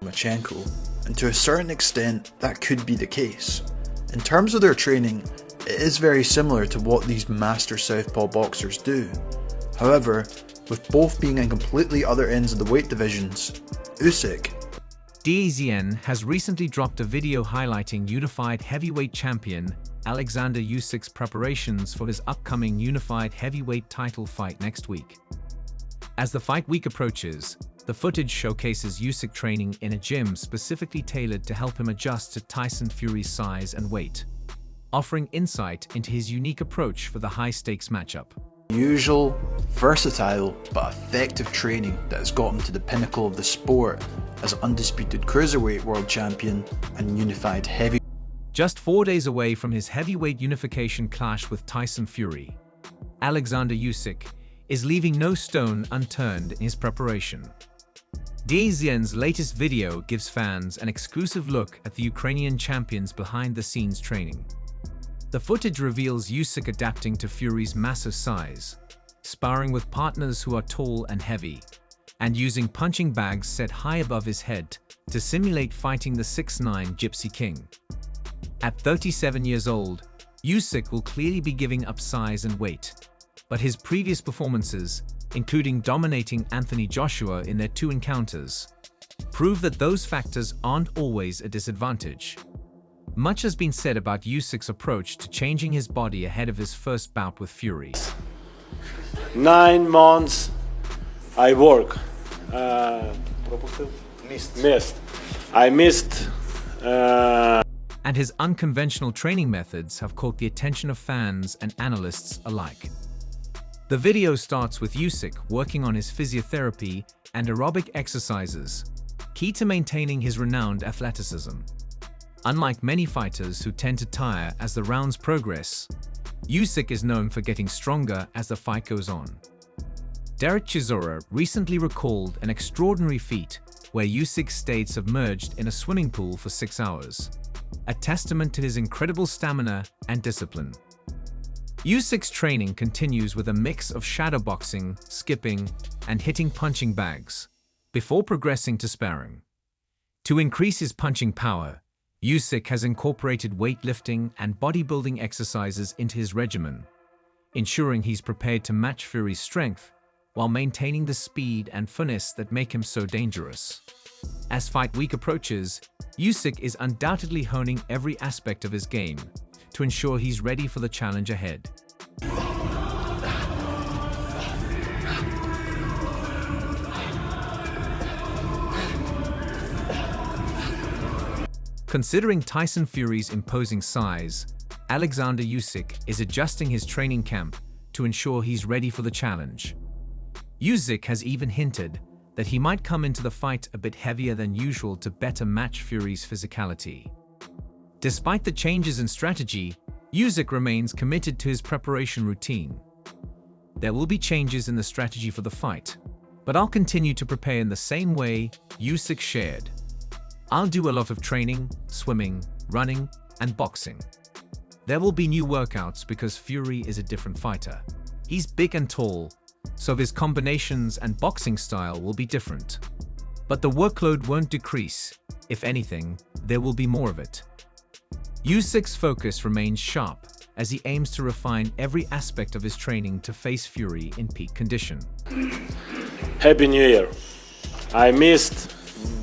Lomachenko, and to a certain extent that could be the case. In terms of their training, it is very similar to what these master southpaw boxers do. However, with both being in completely other ends of the weight divisions, Usyk DAZN has recently dropped a video highlighting unified heavyweight champion Oleksandr Usyk's preparations for his upcoming unified heavyweight title fight next week. As the fight week approaches, the footage showcases Usyk training in a gym specifically tailored to help him adjust to Tyson Fury's size and weight, offering insight into his unique approach for the high-stakes matchup. Usual, versatile, but effective training that has got him to the pinnacle of the sport as undisputed cruiserweight world champion and unified heavyweight. Just 4 days away from his heavyweight unification clash with Tyson Fury, Oleksandr Usyk is leaving no stone unturned in his preparation. DAZN's latest video gives fans an exclusive look at the Ukrainian champion's behind-the-scenes training. The footage reveals Usyk adapting to Fury's massive size, sparring with partners who are tall and heavy, and using punching bags set high above his head to simulate fighting the 6'9" Gypsy King. At 37 years old, Usyk will clearly be giving up size and weight, but his previous performances, including dominating Anthony Joshua in their 2 encounters, prove that those factors aren't always a disadvantage. Much has been said about Usyk's approach to changing his body ahead of his first bout with Fury. 9 months I work. Missed. I missed. And his unconventional training methods have caught the attention of fans and analysts alike. The video starts with Usyk working on his physiotherapy and aerobic exercises, key to maintaining his renowned athleticism. Unlike many fighters who tend to tire as the rounds progress, Usyk is known for getting stronger as the fight goes on. Derek Chisora recently recalled an extraordinary feat where Usyk stayed submerged in a swimming pool for 6 hours, a testament to his incredible stamina and discipline. Usyk's training continues with a mix of shadowboxing, skipping, and hitting punching bags, before progressing to sparring. To increase his punching power, Usyk has incorporated weightlifting and bodybuilding exercises into his regimen, ensuring he's prepared to match Fury's strength while maintaining the speed and finesse that make him so dangerous. As fight week approaches, Usyk is undoubtedly honing every aspect of his game to ensure he's ready for the challenge ahead. Considering Tyson Fury's imposing size, Oleksandr Usyk is adjusting his training camp to ensure he's ready for the challenge. Usyk has even hinted that he might come into the fight a bit heavier than usual to better match Fury's physicality. Despite the changes in strategy, Usyk remains committed to his preparation routine. There will be changes in the strategy for the fight, but I'll continue to prepare in the same way Usyk shared. I'll do a lot of training, swimming, running, and boxing. There will be new workouts because Fury is a different fighter. He's big and tall, so his combinations and boxing style will be different. But the workload won't decrease. If anything, there will be more of it. Usyk's focus remains sharp as he aims to refine every aspect of his training to face Fury in peak condition. Happy New Year. I missed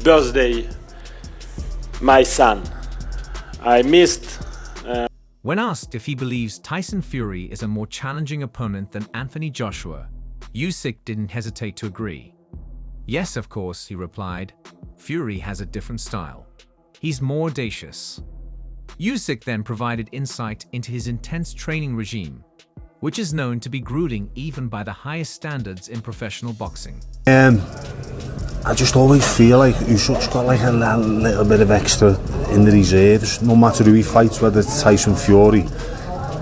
birthday my son. I missed. When asked if he believes Tyson Fury is a more challenging opponent than Anthony Joshua, Usyk didn't hesitate to agree. Yes, of course, he replied. Fury has a different style. He's more audacious. Usyk then provided insight into his intense training regime, which is known to be grueling even by the highest standards in professional boxing. I just always feel like Usyk's got like a little bit of extra in the reserves. No matter who he fights, whether it's Tyson Fury,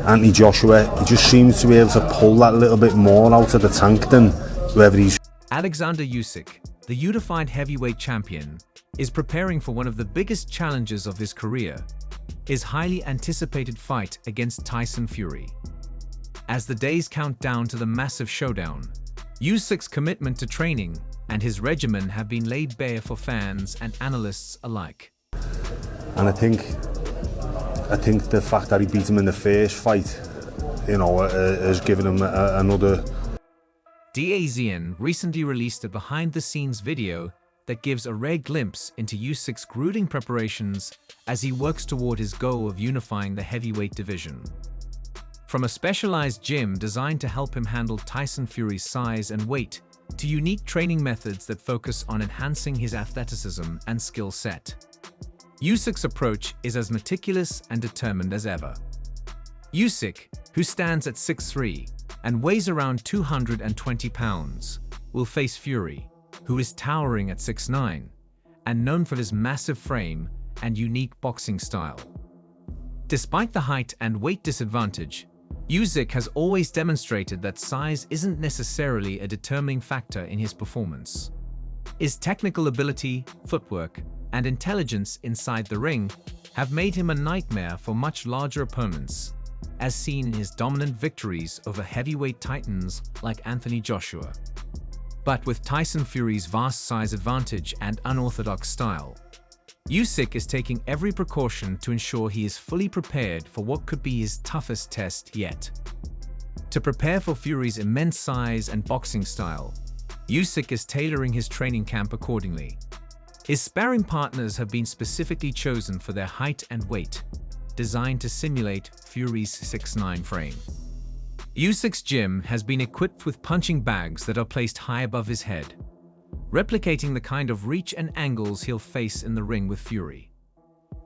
Anthony Joshua, he just seems to be able to pull that little bit more out of the tank than whoever he's. Oleksandr Usyk, the unified heavyweight champion, is preparing for one of the biggest challenges of his career, his highly anticipated fight against Tyson Fury. As the days count down to the massive showdown, Usyk's commitment to training and his regimen have been laid bare for fans and analysts alike. And I think the fact that he beat him in the first fight, you know, has given him another. DAZN recently released a behind-the-scenes video that gives a rare glimpse into Usyk's grueling preparations as he works toward his goal of unifying the heavyweight division. From a specialized gym designed to help him handle Tyson Fury's size and weight, to unique training methods that focus on enhancing his athleticism and skill set, Usyk's approach is as meticulous and determined as ever. Usyk, who stands at 6'3" and weighs around 220 pounds, will face Fury, who is towering at 6'9", and known for his massive frame and unique boxing style. Despite the height and weight disadvantage, Usyk has always demonstrated that size isn't necessarily a determining factor in his performance. His technical ability, footwork, and intelligence inside the ring have made him a nightmare for much larger opponents, as seen in his dominant victories over heavyweight titans like Anthony Joshua. But with Tyson Fury's vast size advantage and unorthodox style, Usyk is taking every precaution to ensure he is fully prepared for what could be his toughest test yet. To prepare for Fury's immense size and boxing style, Usyk is tailoring his training camp accordingly. His sparring partners have been specifically chosen for their height and weight, designed to simulate Fury's 6'9" frame. Usyk's gym has been equipped with punching bags that are placed high above his head, replicating the kind of reach and angles he'll face in the ring with Fury.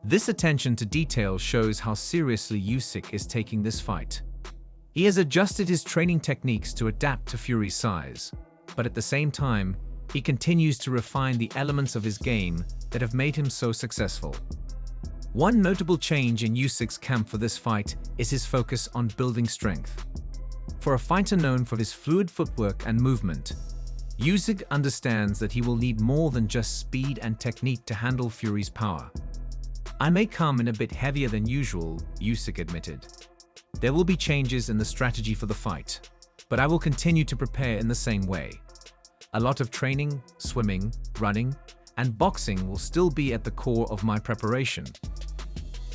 This attention to detail shows how seriously Usyk is taking this fight. He has adjusted his training techniques to adapt to Fury's size, but at the same time, he continues to refine the elements of his game that have made him so successful. One notable change in Usyk's camp for this fight is his focus on building strength. For a fighter known for his fluid footwork and movement, Usyk understands that he will need more than just speed and technique to handle Fury's power. "I may come in a bit heavier than usual," Usyk admitted. "There will be changes in the strategy for the fight, but I will continue to prepare in the same way. A lot of training, swimming, running, and boxing will still be at the core of my preparation."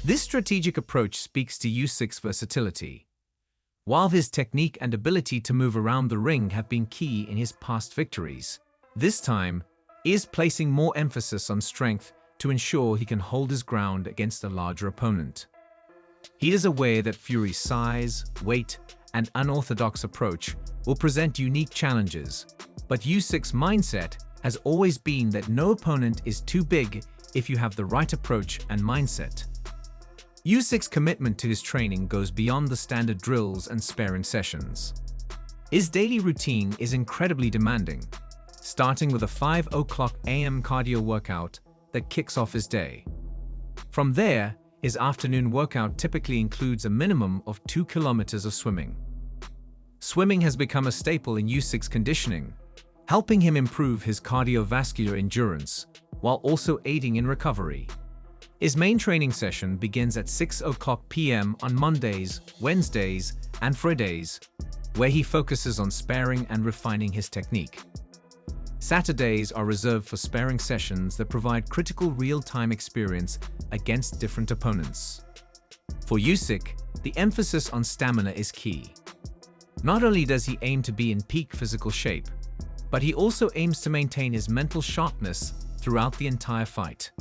This strategic approach speaks to Usyk's versatility. While his technique and ability to move around the ring have been key in his past victories, this time he is placing more emphasis on strength to ensure he can hold his ground against a larger opponent. He is aware that Fury's size, weight, and unorthodox approach will present unique challenges, but Usyk's mindset has always been that no opponent is too big if you have the right approach and mindset. Usyk's commitment to his training goes beyond the standard drills and sparring sessions. His daily routine is incredibly demanding, starting with a 5:00 a.m. cardio workout that kicks off his day. From there, his afternoon workout typically includes a minimum of 2 kilometers of swimming. Swimming has become a staple in Usyk's conditioning, helping him improve his cardiovascular endurance while also aiding in recovery. His main training session begins at 6:00 p.m. on Mondays, Wednesdays, and Fridays, where he focuses on sparring and refining his technique. Saturdays are reserved for sparring sessions that provide critical real-time experience against different opponents. For Usyk, the emphasis on stamina is key. Not only does he aim to be in peak physical shape, but he also aims to maintain his mental sharpness throughout the entire fight.